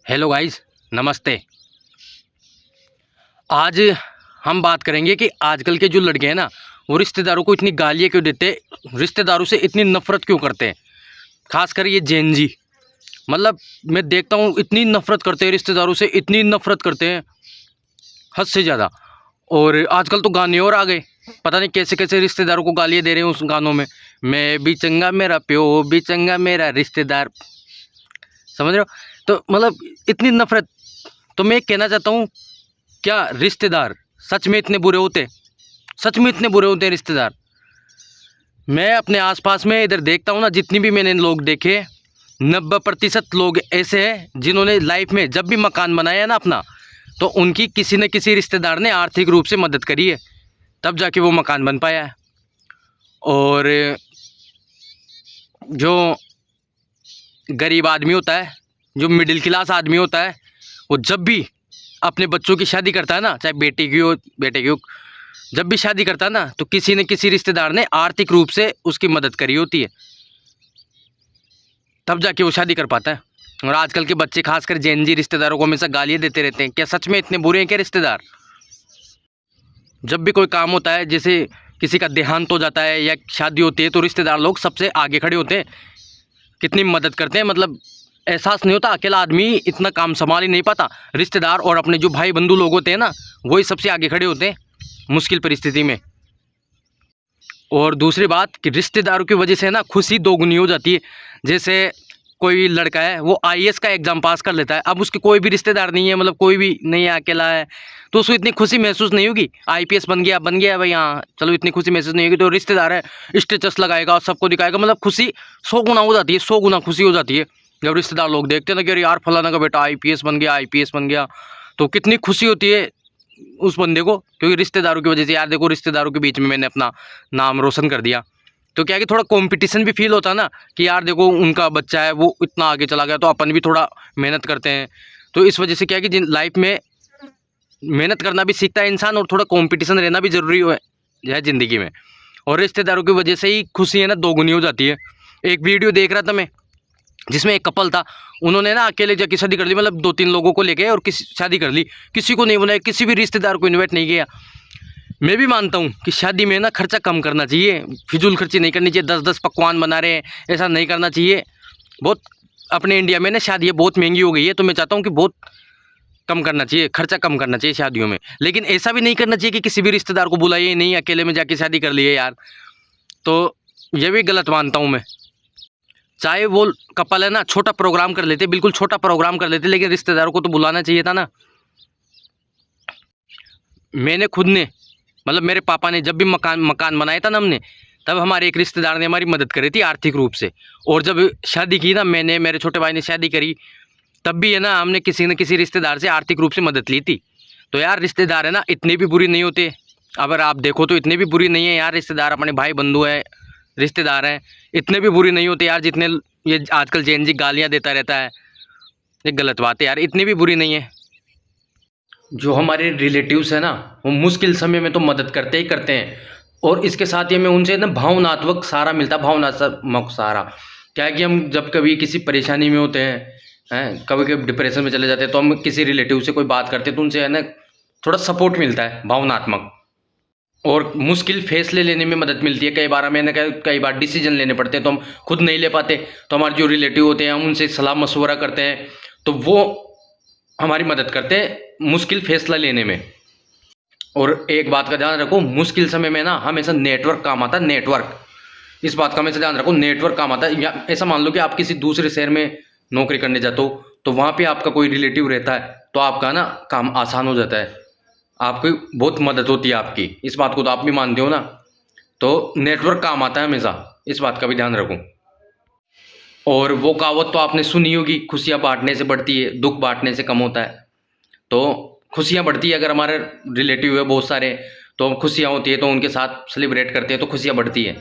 Hello guys, नमस्ते। आज हम बात करेंगे कि आजकल के जो लड़के हैं ना, वो रिश्तेदारों को इतनी गालियाँ क्यों देते हैं, रिश्तेदारों से इतनी नफ़रत क्यों करते हैं। खासकर ये जेन जी, मतलब मैं देखता हूँ इतनी नफ़रत करते हैं रिश्तेदारों से, इतनी नफ़रत करते हैं हद से ज़्यादा। और आजकल तो गाने और आ गए, पता नहीं कैसे कैसे रिश्तेदारों को गालियाँ दे रहे हैं उस गानों में। मैं भी चंगा मेरा प्यो भी चंगा मेरा रिश्तेदार, समझ रहे हो। तो मतलब इतनी नफ़रत। तो मैं कहना चाहता हूँ, क्या रिश्तेदार सच में इतने बुरे होते? सच में इतने बुरे होते हैं रिश्तेदार? मैं अपने आसपास में इधर देखता हूँ ना, जितनी भी मैंने लोग देखे, 90% लोग ऐसे हैं जिन्होंने लाइफ में जब भी मकान बनाया है ना अपना, तो उनकी किसी न किसी रिश्तेदार ने आर्थिक रूप से मदद करी है, तब जाके वो मकान बन पाया है। और जो गरीब आदमी होता है, जो मिडिल क्लास आदमी होता है, वो जब भी अपने बच्चों की शादी करता है ना, चाहे बेटी की हो बेटे की हो, जब भी शादी करता है ना, तो किसी न किसी रिश्तेदार ने आर्थिक रूप से उसकी मदद करी होती है, तब जाके वो शादी कर पाता है। और आजकल के बच्चे, खासकर जेन जी, रिश्तेदारों को हमेशा गालियाँ देते रहते हैं। क्या सच में इतने बुरे हैं क्या रिश्तेदार? जब भी कोई काम होता है, जैसे किसी का देहांत हो जाता है या शादी होती है, तो रिश्तेदार लोग सबसे आगे खड़े होते हैं, कितनी मदद करते हैं। मतलब एहसास नहीं होता, अकेला आदमी इतना काम संभाल ही नहीं पाता। रिश्तेदार और अपने जो भाई बंधु लोग होते हैं ना, वही सबसे आगे खड़े होते हैं मुश्किल परिस्थिति में। और दूसरी बात कि रिश्तेदारों की वजह से ना खुशी दोगुनी हो जाती है। जैसे कोई लड़का है, वो आईएएस का एग्ज़ाम पास कर लेता है, अब उसके कोई भी रिश्तेदार नहीं है, मतलब कोई भी नहीं है, अकेला है, तो उसको इतनी खुशी महसूस नहीं होगी। आईपीएस बन गया भाई, हाँ चलो, इतनी खुशी महसूस नहीं होगी। तो रिश्तेदार है, स्टेटस लगाएगा और सबको दिखाएगा, मतलब खुशी 100 गुना हो जाती है, 100 गुना खुशी हो जाती है जब रिश्तेदार लोग देखते हैं ना कि अरे यार फलाना का बेटा आईपीएस बन गया, आईपीएस बन गया। तो कितनी खुशी होती है उस बंदे को, क्योंकि रिश्तेदारों की वजह से। यार देखो, रिश्तेदारों के बीच में मैंने अपना नाम रोशन कर दिया, तो क्या है कि थोड़ा कंपटीशन भी फील होता है ना, कि यार देखो उनका बच्चा है, वो इतना आगे चला गया, तो अपन भी थोड़ा मेहनत करते हैं। तो इस वजह से क्या है कि जिन लाइफ में मेहनत करना भी सीखता है इंसान, और थोड़ा कंपटीशन रहना भी ज़रूरी है ज़िंदगी में। और रिश्तेदारों की वजह से ही खुशी है ना दोगुनी हो जाती है। एक वीडियो देख रहा था मैं, जिसमें एक कपल था, उन्होंने ना अकेले जाके शादी कर ली, मतलब 2-3 लोगों को लेके, और किसी शादी कर ली, किसी को नहीं बुलाया, किसी भी रिश्तेदार को इन्वाइट नहीं किया। मैं भी मानता हूँ कि शादी में ना खर्चा कम करना चाहिए, फिजूल खर्ची नहीं करनी चाहिए। 10-10 पकवान बना रहे हैं, ऐसा नहीं करना चाहिए। बहुत अपने इंडिया में ना शादियाँ बहुत महंगी हो गई है, तो मैं चाहता हूँ कि बहुत कम करना चाहिए, खर्चा कम करना चाहिए शादियों में। लेकिन ऐसा भी नहीं करना चाहिए कि किसी भी रिश्तेदार को बुलाइए नहीं, अकेले में जाके शादी कर लिए यार, तो ये भी गलत मानता हूँ मैं। चाहे वो कपल है ना, छोटा प्रोग्राम कर लेते, बिल्कुल छोटा प्रोग्राम कर लेते, लेकिन रिश्तेदारों को तो बुलाना चाहिए था ना। मैंने खुद ने, मतलब मेरे पापा ने जब भी मकान बनाया था ना हमने, तब हमारे एक रिश्तेदार ने हमारी मदद करी थी आर्थिक रूप से। और जब शादी की ना मैंने, मेरे छोटे भाई ने शादी करी, तब भी है ना हमने किसी न किसी रिश्तेदार से आर्थिक रूप से मदद ली थी। तो यार रिश्तेदार है ना, इतने भी बुरी नहीं होते। अगर आप देखो तो इतने भी बुरी नहीं है यार रिश्तेदार, अपने भाई बंधु है, रिश्तेदार हैं, इतने भी बुरी नहीं होते यार जितने ये आजकल जेन जी गालियाँ देता रहता है। ये गलत बात है यार, इतनी भी बुरी नहीं है। जो हमारे रिलेटिव्स हैं ना, वो मुश्किल समय में तो मदद करते ही करते हैं, और इसके साथ ही हमें उनसे ना भावनात्मक सहारा मिलता है, भावनात्मक सहारा। क्या है कि हम जब कभी किसी परेशानी में होते हैं कभी कभी डिप्रेशन में चले जाते हैं, तो हम किसी रिलेटिव से कोई बात करते हैं, तो उनसे है ना थोड़ा सपोर्ट मिलता है, भावनात्मक। और मुश्किल फैसले लेने में मदद मिलती है। कई बार हमें ना कई बार डिसीजन लेने पड़ते हैं, तो हम खुद नहीं ले पाते, तो हमारे जो रिलेटिव होते हैं, हम उनसे सलाह मशवरा करते हैं, तो वो हमारी मदद करते हैं मुश्किल फैसला लेने में। और एक बात का ध्यान रखो, मुश्किल समय में ना हमेशा नेटवर्क काम आता है, नेटवर्क। इस बात का हमेशा ध्यान रखो, नेटवर्क काम आता है। या ऐसा मान लो कि आप किसी दूसरे शहर में नौकरी करने जाते हो, तो वहाँ पे आपका कोई रिलेटिव रहता है, तो आपका ना काम आसान हो जाता है, आपकी बहुत मदद होती है आपकी। इस बात को तो आप भी मानते हो ना। तो नेटवर्क काम आता है हमेशा, इस बात का भी ध्यान रखो। और वो कहावत तो आपने सुनी होगी, खुशियाँ बांटने से बढ़ती है, दुख बांटने से कम होता है। तो खुशियाँ बढ़ती है, अगर हमारे रिलेटिव है बहुत सारे, तो खुशियाँ होती है, तो उनके साथ सेलिब्रेट करते हैं, तो खुशियाँ बढ़ती है।